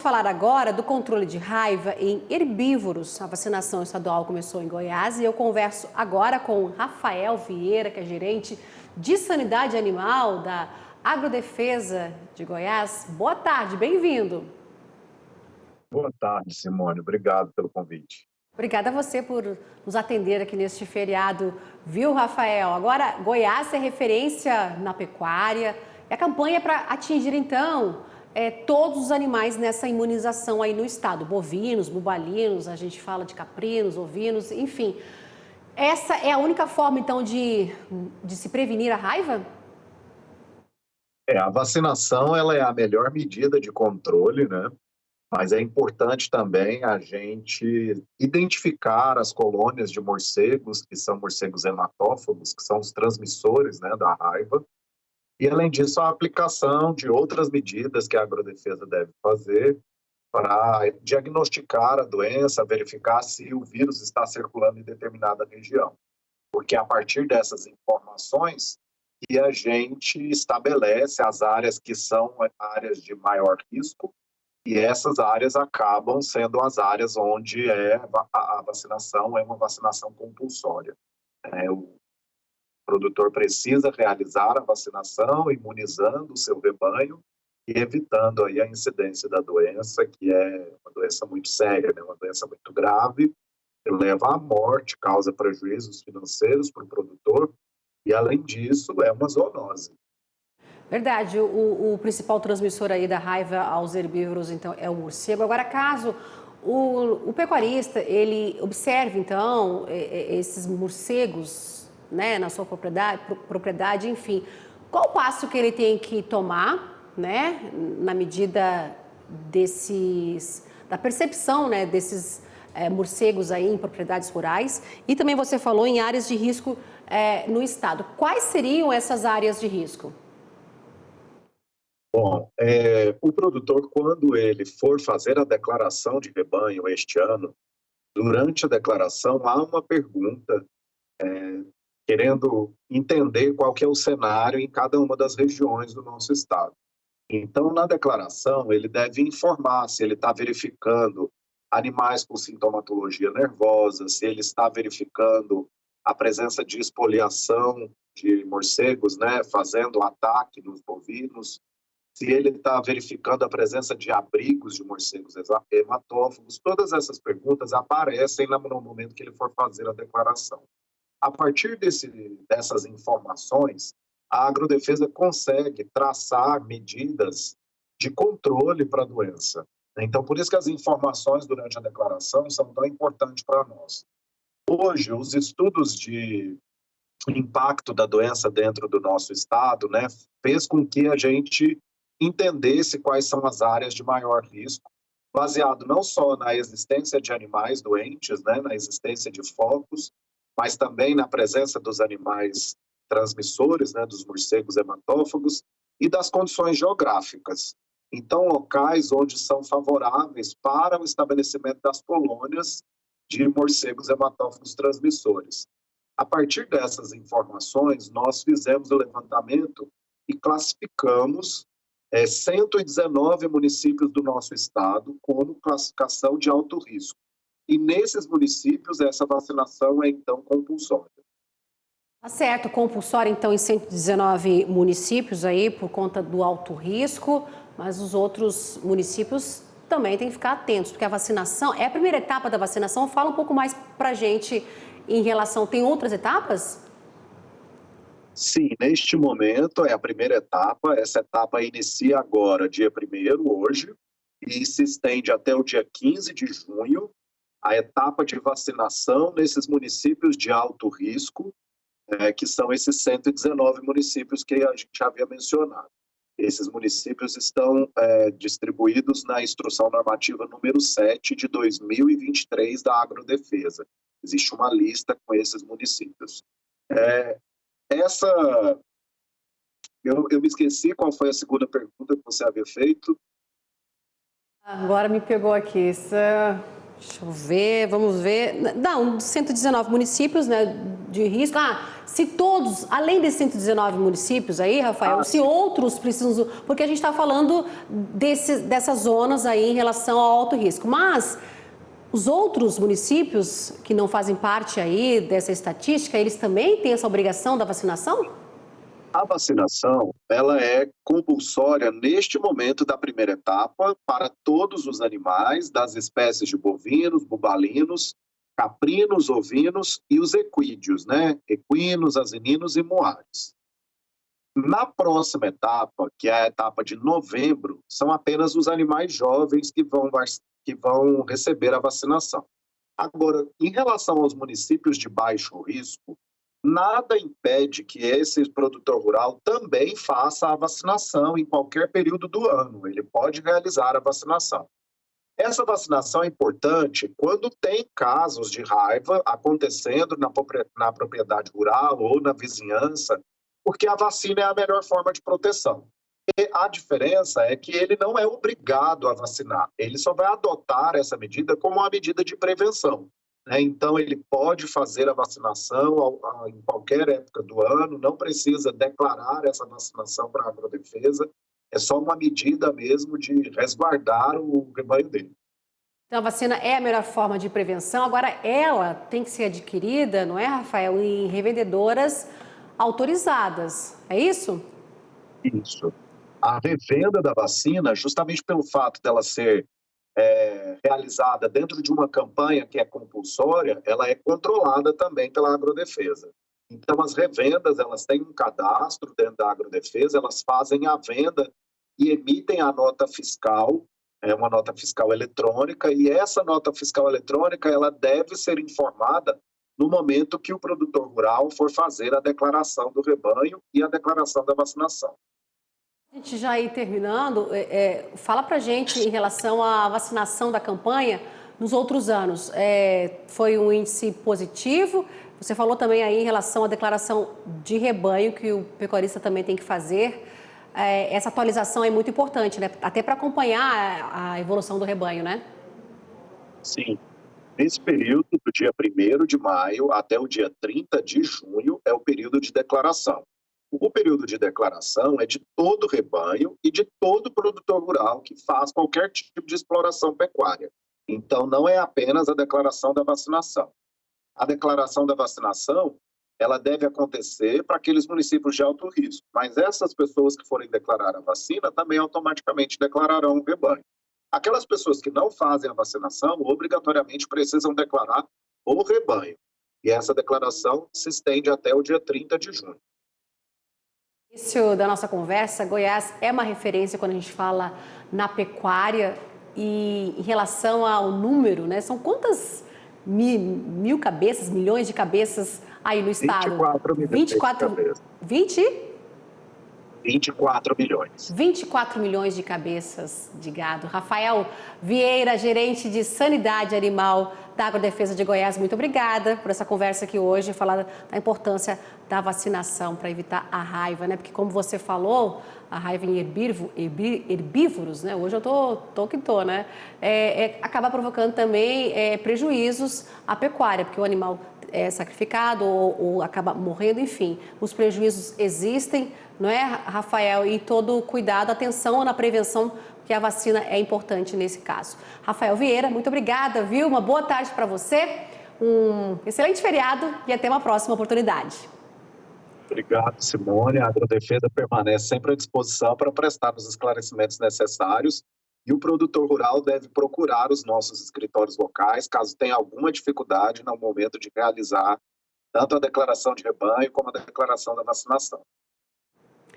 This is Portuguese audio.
Falar agora do controle de raiva em herbívoros. A vacinação estadual começou em Goiás e eu converso agora com Rafael Vieira, que é gerente de sanidade animal da Agrodefesa de Goiás. Boa tarde, bem-vindo. Boa tarde, Simone. Obrigado pelo convite. Obrigada a você por nos atender aqui neste feriado, viu, Rafael? Agora, Goiás é referência na pecuária e a campanha é para atingir, então, todos os animais nessa imunização aí no estado. Bovinos, bubalinos, a gente fala de caprinos, ovinos, enfim. Essa é a única forma, então, de se prevenir a raiva? A vacinação ela é a melhor medida de controle, né? Mas é importante também a gente identificar as colônias de morcegos, que são morcegos hematófagos, que são os transmissores, né, da raiva. E, além disso, a aplicação de outras medidas que a agrodefesa deve fazer para diagnosticar a doença, verificar se o vírus está circulando em determinada região. Porque a partir dessas informações que a gente estabelece as áreas que são áreas de maior risco, e essas áreas acabam sendo as áreas onde a vacinação é uma vacinação compulsória. O produtor precisa realizar a vacinação, imunizando o seu rebanho e evitando aí a incidência da doença, que é uma doença muito séria, né? Uma doença muito grave, que leva à morte, causa prejuízos financeiros para o produtor e, além disso, é uma zoonose. Verdade, o principal transmissor aí da raiva aos herbívoros, então, é o morcego. Agora, caso o pecuarista, ele observe, então, esses morcegos, né, na sua propriedade, enfim, qual o passo que ele tem que tomar, né, na medida da percepção, né, desses morcegos aí em propriedades rurais, e também você falou em áreas de risco no estado. Quais seriam essas áreas de risco? Bom, o produtor, quando ele for fazer a declaração de rebanho este ano, durante a declaração há uma pergunta querendo entender qual que é o cenário em cada uma das regiões do nosso estado. Então, na declaração, ele deve informar se ele está verificando animais com sintomatologia nervosa, se ele está verificando a presença de espoliação de morcegos, né, fazendo ataque nos bovinos, se ele está verificando a presença de abrigos de morcegos hematófagos. Todas essas perguntas aparecem no momento que ele for fazer a declaração. A partir dessas informações, a agrodefesa consegue traçar medidas de controle para a doença. Então, por isso que as informações durante a declaração são tão importantes para nós. Hoje, os estudos de impacto da doença dentro do nosso estado, né, fez com que a gente entendesse quais são as áreas de maior risco, baseado não só na existência de animais doentes, né, na existência de focos, mas também na presença dos animais transmissores, né, dos morcegos hematófagos e das condições geográficas. Então, locais onde são favoráveis para o estabelecimento das colônias de morcegos hematófagos transmissores. A partir dessas informações, nós fizemos o levantamento e classificamos 119 municípios do nosso estado como classificação de alto risco. E nesses municípios, essa vacinação é, então, compulsória. Tá certo, compulsório então em 119 municípios aí por conta do alto risco, mas os outros municípios também têm que ficar atentos, porque a vacinação é a primeira etapa da vacinação. Fala um pouco mais pra gente em relação, tem outras etapas? Sim, neste momento é a primeira etapa. Essa etapa inicia agora, dia 1º, hoje, e se estende até o dia 15 de junho, a etapa de vacinação nesses municípios de alto risco, que são esses 119 municípios que a gente havia mencionado. Esses municípios estão distribuídos na Instrução Normativa número 7 de 2023 da Agrodefesa. Existe uma lista com esses municípios. Eu me esqueci qual foi a segunda pergunta que você havia feito. Agora me pegou aqui. Deixa eu ver, vamos ver. Não, 119 municípios, né, de risco. Se todos, além desses 119 municípios aí, Rafael, se outros precisam... Porque a gente está falando dessas zonas aí em relação ao alto risco. Mas os outros municípios que não fazem parte aí dessa estatística, eles também têm essa obrigação da vacinação? A vacinação, ela é compulsória neste momento da primeira etapa para todos os animais das espécies de bovinos, bubalinos, caprinos, ovinos e os equídeos, né? Equinos, asininos e moares. Na próxima etapa, que é a etapa de novembro, são apenas os animais jovens que vão receber a vacinação. Agora, em relação aos municípios de baixo risco, nada impede que esse produtor rural também faça a vacinação em qualquer período do ano. Ele pode realizar a vacinação. Essa vacinação é importante quando tem casos de raiva acontecendo na propriedade rural ou na vizinhança, porque a vacina é a melhor forma de proteção. E a diferença é que ele não é obrigado a vacinar, ele só vai adotar essa medida como uma medida de prevenção. Então, ele pode fazer a vacinação em qualquer época do ano, não precisa declarar essa vacinação para a agrodefesa, é só uma medida mesmo de resguardar o rebanho dele. Então, a vacina é a melhor forma de prevenção. Agora, ela tem que ser adquirida, não é, Rafael, em revendedoras autorizadas, é isso? Isso. A revenda da vacina, justamente pelo fato dela ser realizada dentro de uma campanha que é compulsória, ela é controlada também pela agrodefesa. Então, as revendas, elas têm um cadastro dentro da agrodefesa, elas fazem a venda e emitem a nota fiscal, uma nota fiscal eletrônica, e essa nota fiscal eletrônica, ela deve ser informada no momento que o produtor rural for fazer a declaração do rebanho e a declaração da vacinação. A gente já ir terminando, fala pra gente em relação à vacinação da campanha nos outros anos. Foi um índice positivo? Você falou também aí em relação à declaração de rebanho, que o pecuarista também tem que fazer. Essa atualização é muito importante, né? Até para acompanhar a evolução do rebanho, né? Sim. Nesse período, do dia 1º de maio até o dia 30 de junho, é o período de declaração. O período de declaração é de todo o rebanho e de todo produtor rural que faz qualquer tipo de exploração pecuária. Então, não é apenas a declaração da vacinação. A declaração da vacinação, ela deve acontecer para aqueles municípios de alto risco, mas essas pessoas que forem declarar a vacina também automaticamente declararão o rebanho. Aquelas pessoas que não fazem a vacinação, obrigatoriamente precisam declarar o rebanho. E essa declaração se estende até o dia 30 de junho. Início da nossa conversa, Goiás é uma referência quando a gente fala na pecuária e em relação ao número, né? São quantas mil cabeças, milhões de cabeças aí no estado? 24 milhões 24, de cabeças. 24 milhões. 24 milhões de cabeças de gado. Rafael Vieira, gerente de Sanidade Animal da Agrodefesa de Goiás, muito obrigada por essa conversa aqui hoje, falar da importância da vacinação para evitar a raiva, né? Porque como você falou, a raiva em herbívoros, né? Hoje eu tô que tô, né? Acaba provocando também prejuízos à pecuária, porque o animal é sacrificado ou acaba morrendo, enfim. Os prejuízos existem, não é, Rafael? E todo cuidado, atenção na prevenção, que a vacina é importante nesse caso. Rafael Vieira, muito obrigada, viu? Uma boa tarde para você, um excelente feriado e até uma próxima oportunidade. Obrigado, Simone. A Agrodefesa permanece sempre à disposição para prestar os esclarecimentos necessários e o produtor rural deve procurar os nossos escritórios locais caso tenha alguma dificuldade no momento de realizar tanto a declaração de rebanho como a declaração da vacinação.